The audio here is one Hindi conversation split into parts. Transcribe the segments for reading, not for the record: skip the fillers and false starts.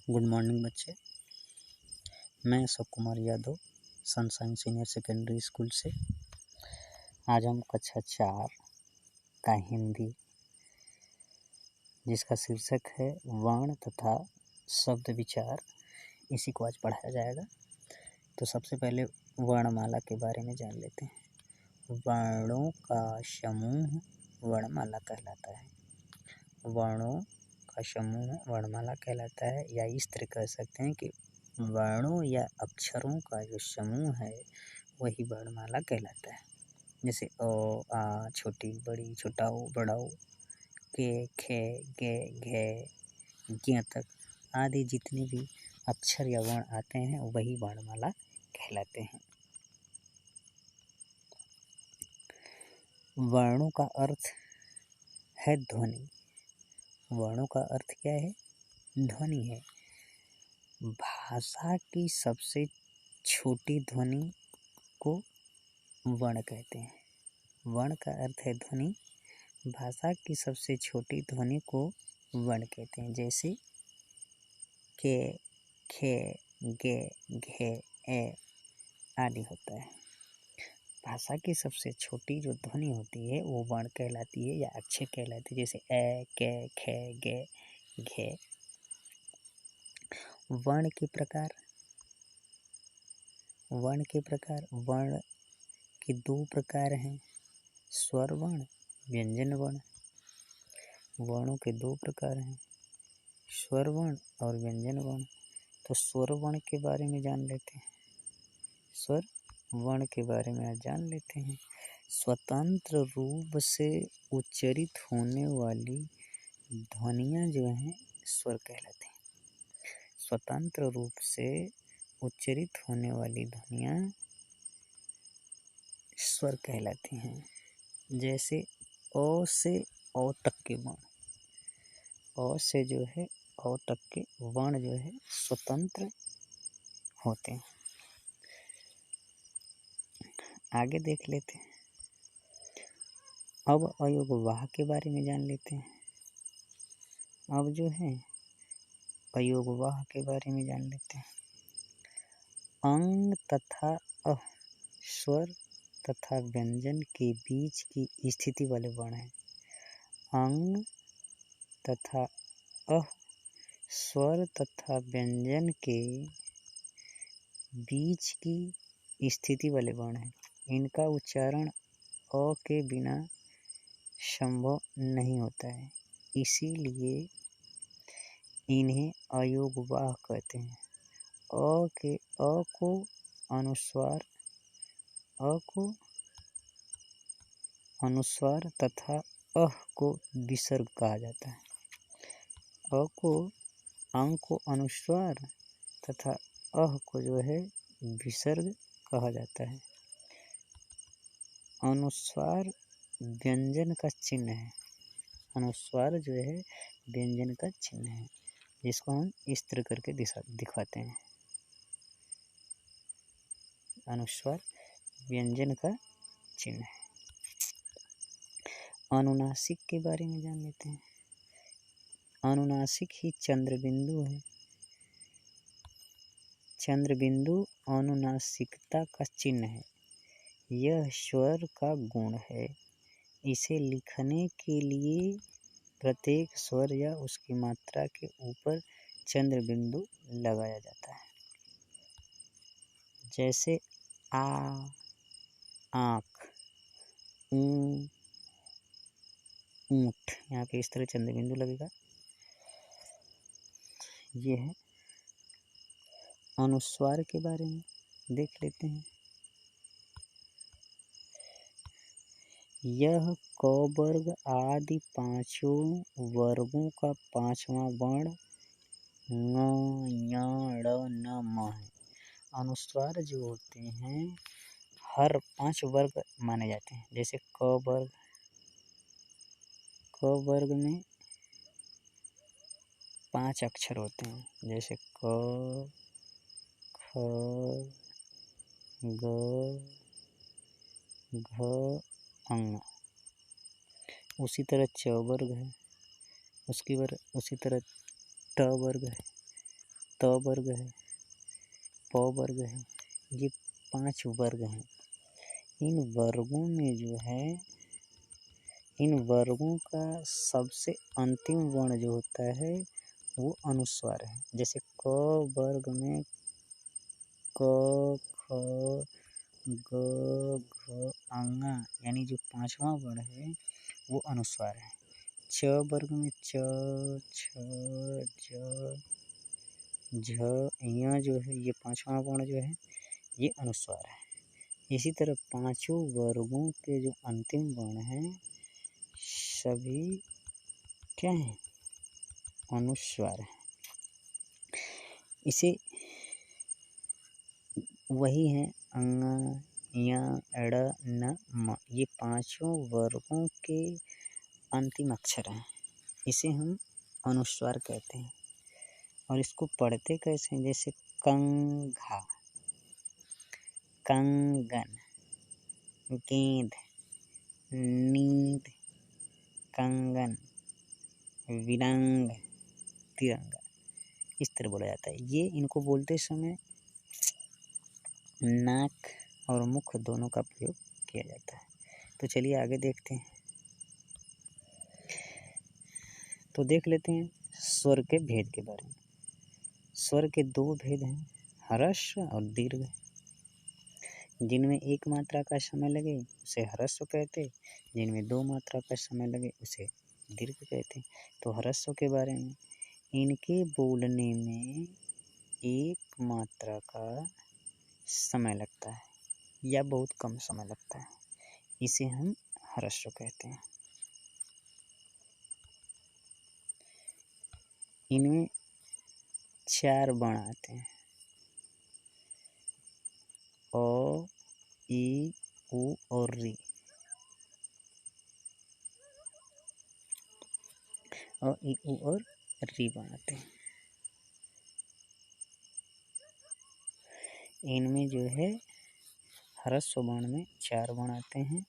गुड मॉर्निंग बच्चे। मैं Ashok Kumar Yadav sunshine senior secondary school से। आज हम कक्षा 4 का हिंदी, जिसका शीर्षक है वर्ण तथा शब्द विचार, इसी को आज पढ़ाया जाएगा। तो सबसे पहले वर्णमाला के बारे में जान लेते हैं। वर्णों का समूह वर्णमाला कहलाता है। वर्णों का समूह वर्णमाला कहलाता है, या इस तरह कह सकते हैं कि वर्णों या अक्षरों का जो समूह है वही वर्णमाला कहलाता है। जैसे अ, आ, छोटी बड़ी, छोटा ओ बड़ा ओ, के, खे, गे, घे, ज्ञ तक आदि जितने भी अक्षर या वर्ण आते हैं वही वर्णमाला कहलाते हैं। वर्णों का अर्थ है ध्वनि। वर्णों का अर्थ क्या है? ध्वनि है। भाषा की सबसे छोटी ध्वनि को वर्ण कहते हैं। वर्ण का अर्थ है ध्वनि। भाषा की सबसे छोटी ध्वनि को वर्ण कहते हैं। जैसे के, खे, गे, घे, ए आदि होता है। भाषा की सबसे छोटी जो ध्वनि होती है वो वर्ण कहलाती है या अक्षर कहलाती है। जैसे ए, के, खे, गे, घे। वर्ण के प्रकार। वर्ण के प्रकार, वर्ण के दो प्रकार हैं, स्वर वर्ण, व्यंजन वर्ण। वर्णों के दो प्रकार हैं, स्वर वर्ण और व्यंजन वर्ण। तो स्वर वर्ण के बारे में जान लेते हैं। स्वर वर्ण के बारे में आज जान लेते हैं। स्वतंत्र रूप से उच्चारित होने वाली ध्वनियाँ जो हैं स्वर कहलाते हैं। स्वतंत्र रूप से उच्चारित होने वाली ध्वनियाँ स्वर कहलाती हैं। जैसे अ से अ तक के वर्ण, अ से जो है अ तक के वर्ण जो है स्वतंत्र होते हैं। आगे देख लेते हैं। अब अयोगवाह के बारे में जान लेते हैं। अब जो है अयोगवाह के बारे में जान लेते हैं। अंग तथा अ स्वर तथा व्यंजन के बीच की स्थिति वाले वर्ण हैं। अंग तथा अ स्वर तथा व्यंजन के बीच की स्थिति वाले वर्ण हैं। इनका उच्चारण अ के बिना संभव नहीं होता है, इसीलिए इन्हें अयोगवाह कहते हैं। अ को अनुस्वार तथा अह को विसर्ग कहा जाता है। अ को अंग को अनुस्वार तथा अह को जो है विसर्ग कहा जाता है। अनुस्वार व्यंजन का चिन्ह है। अनुस्वार जो है व्यंजन का चिन्ह है, जिसको हम इस तरह करके दिखाते हैं। अनुस्वार व्यंजन का चिन्ह है। अनुनासिक के बारे में जान लेते हैं। अनुनासिक ही चंद्रबिंदु है। चंद्रबिंदु अनुनासिकता का चिन्ह है। यह स्वर का गुण है। इसे लिखने के लिए प्रत्येक स्वर या उसकी मात्रा के ऊपर चंद्रबिंदु लगाया जाता है। जैसे आ, आँख, ऊ, ऊँट, यहाँ पे इस तरह चंद्रबिंदु लगेगा। ये है। अनुस्वार के बारे में देख लेते हैं। यह क वर्ग आदि पांचों वर्गों का पांचवा वर्ण ङ, ञ, ण, न, म है। अनुस्वार जो होते हैं हर 5 वर्ग माने जाते हैं। जैसे क वर्ग में 5 अक्षर होते हैं। जैसे क, ख, ग, घ, ङ। उसी तरह च वर्ग है, उसी तरह ट वर्ग है, त वर्ग है, प वर्ग है, ये 5 वर्ग हैं। इन वर्गों में जो है, इन वर्गों का सबसे अंतिम वर्ण जो होता है वो अनुस्वार है। जैसे क वर्ग में क, ख, ग, घ, ङ, यानी जो 5वां वर्ण है वो अनुस्वार है। च वर्ग में च, छ, ज, झ, य जो है ये 5वां वर्ण जो है ये अनुस्वार है। इसी तरह 5 वर्गों के जो अंतिम वर्ण हैं सभी क्या हैं? अनुस्वार है। इसे वही है ङ, य, ड़, न, म, ये 5 वर्गों के अंतिम अक्षर हैं। इसे हम अनुस्वार कहते हैं। और इसको पढ़ते कैसे हैं? जैसे कंघा, कंगन, गेंद, नींद, कंगन, विरंग, तिरंगा, इस तरह बोला जाता है। ये इनको बोलते समय नाक और मुख दोनों का प्रयोग किया जाता है। तो चलिए आगे देखते हैं। तो देख लेते हैं स्वर के भेद के बारे में। स्वर के 2 भेद हैं, ह्रस्व और दीर्घ। जिनमें 1 मात्रा का समय लगे उसे ह्रस्व कहते, जिनमें 2 मात्रा का समय लगे उसे दीर्घ कहते। तो ह्रस्व के बारे में, इनके बोलने में 1 मात्रा का समय लगता है या बहुत कम समय लगता है, इसे हम ह्रस्व कहते हैं। इनमें 4 वर्ण आते हैं, अ, ई, उ और री। अ, ई, उ और री वर्ण आते हैं। इनमें जो है ह्रस्व वर्ण में 4 वर्ण आते हैं,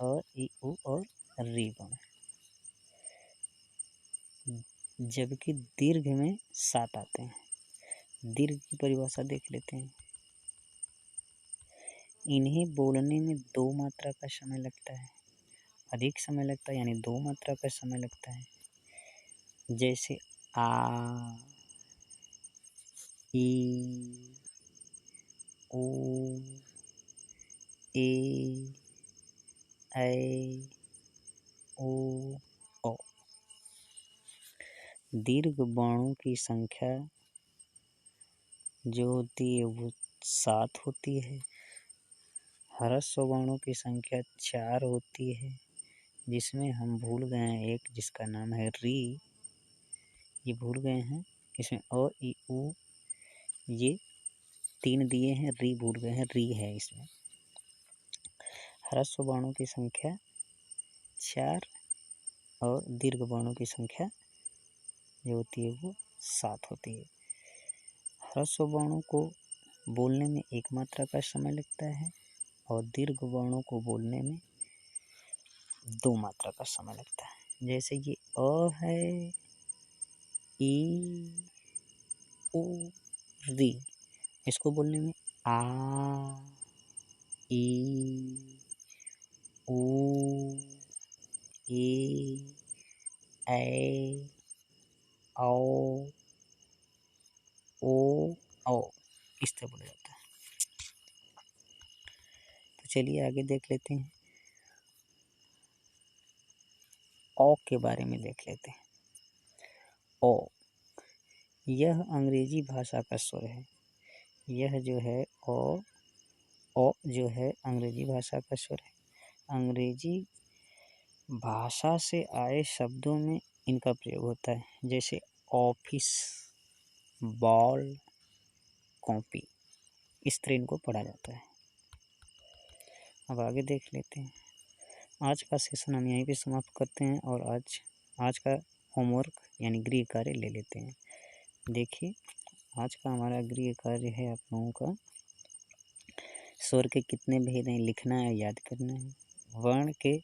अ, ई, उ और री वर्ण, जबकि दीर्घ में 7 आते हैं। दीर्घ की परिभाषा देख लेते हैं। इन्हें बोलने में 2 मात्रा का समय लगता है, अधिक समय लगता है, यानी 2 मात्रा का समय लगता है। जैसे आ, ई, उ, ए, ऐ, ओ, औ। दीर्घ वर्णों की संख्या जो होती है वो 7 होती है। ह्रस्व वर्णों की संख्या 4 होती है, जिसमें हम भूल गए हैं एक, जिसका नाम है री, ये भूल गए हैं। इसमें अ, ई, उ ये 3 दिए हैं, री भूल गए हैं, री है इसमें। ह्रस्व वर्णों की संख्या 4 और दीर्घ वर्णों की संख्या जो होती है वो 7 होती है। ह्रस्व वर्णों को बोलने में 1 मात्रा का समय लगता है और दीर्घ वर्णों को बोलने में 2 मात्रा का समय लगता है। जैसे ये अ है, ई, उ, री, इसको बोलने में आ, ई, उ, ए, ऐ, औ, ओ, औ, इस तरह बोला जाता है। तो चलिए आगे देख लेते हैं। औ के बारे में देख लेते हैं। औ, यह अंग्रेजी भाषा का स्वर है। यह जो है औ जो है अंग्रेजी भाषा का स्वर है। अंग्रेजी भाषा से आए शब्दों में इनका प्रयोग होता है, जैसे ऑफिस, बॉल, कॉपी, इस तरह इनको पढ़ा जाता है। अब आगे देख लेते हैं। आज का सेशन हम यहीं पे समाप्त करते हैं और आज का होमवर्क यानी गृह कार्य ले लेते हैं। देखिए, आज का हमारा गृह कार्य है आप लोगों का, स्वर के कितने भेद हैं लिखना है, याद करना है। वर्ण के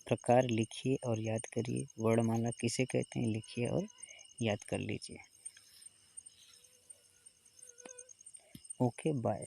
प्रकार लिखिए और याद करिए। वर्णमाला किसे कहते हैं लिखिए और याद कर लीजिए। Okay bye.